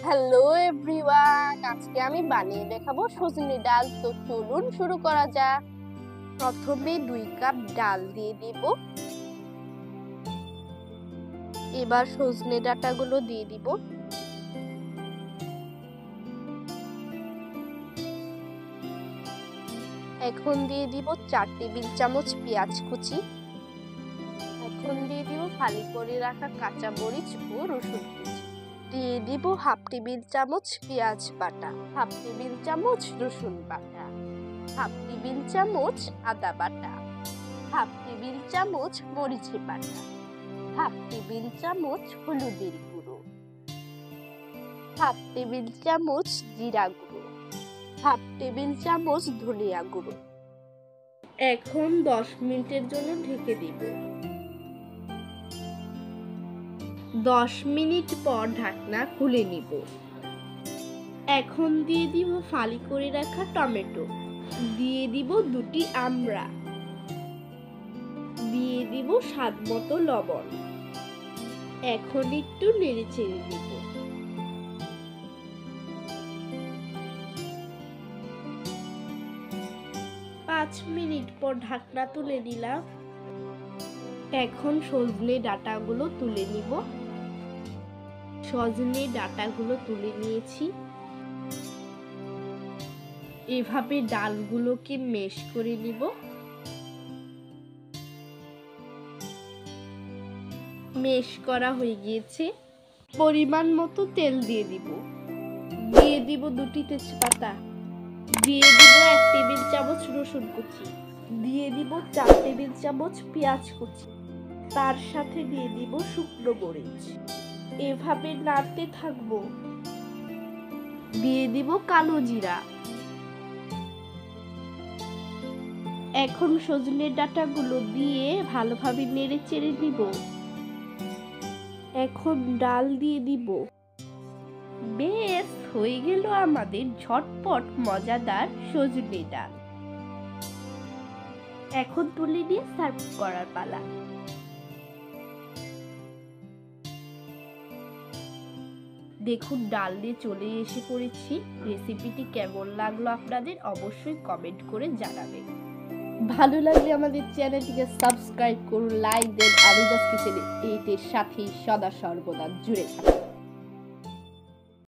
Hello everyone, আজকে আমি বানিয়ে দেখাবো সজনে ডাল। তো চলুন শুরু করা যাক। প্রথমে 2 কাপ ডাল দিয়ে দিব। এবার সজনে ডাঁটাগুলো দিয়ে দিব। এখন দিয়ে দিব 4 টেবিল চামচ পেঁয়াজ কুচি। এখন দিয়ে দিব ফালি করে রাখা কাঁচা মরিচ ও রসুন কুচি। দিয়ে দিব হাফ টেবিল চামচ পেঁয়াজ বাটা, হাফ টেবিল চামচ রসুন বাটা, হাফ টেবিল চামচ আদা বাটা, হাফ টেবিল চামচ মরিচ বাটা, হাফ টেবিল চামচ হলুদের গুঁড়ো, হাফ টেবিল চামচ জিরা গুঁড়ো, হাফ টেবিল চামচ ধনিয়া গুঁড়ো। এখন 10 মিনিটের জন্য ঢেকে দিব। 10 মিনিট পর ঢাকনা খুলে নিব। এখন দিয়ে দিব ফালি করে রাখা টমেটো, দিয়ে দিব 2টি আমড়া, দিয়ে দিব স্বাদ মতো লবণ। এখন একটু নেড়ে চেড়ে দিব। পাঁচ মিনিট পর ঢাকনা তুলে নিলাম। এখন সজনে ডাঁটাগুলো তুলে নিব। সজনে ডাঁটাগুলো তুলে নিয়েছি। এভাবে ডালগুলোকে মেশ করে নিব। মেশ করা হয়ে গিয়েছে। পরিমাণ মতো তেল দিয়ে দিব। দিয়ে দিব 2টি তেজপাতা, দিয়ে দিব 1 টেবিল চামচ রসুন কুচি, দিয়ে দিব 4 টেবিল চামচ পেঁয়াজ কুচি, তার সাথে দিয়ে দিব শুকনো মরিচ। এভাবে নাড়তে থাকবো। দিয়ে দিব কালো জিরা। এখন সজনে ডাঁটাগুলো দিয়ে ভালোভাবে নেড়ে চেড়ে নিব। এখন ডাল দিয়ে দিব। বেশ, হয়ে গেল আমাদের ঝটপট মজাদার সজনে ডাল। এখন তুলে দিয়ে সার্ভ করার পালা। দেখুন, ডাল দিয়ে চলে এসে পড়েছি। রেসিপিটি কেমন লাগলো আপনাদের অবশ্যই কমেন্ট করে জানাবেন। ভালো লাগলে আমাদের চ্যানেলটিকে সাবস্ক্রাইব করুন, লাইক দেন। আলুদাস কিচেন এর সাথেই সদা সর্বদা জুড়ে থাকুন।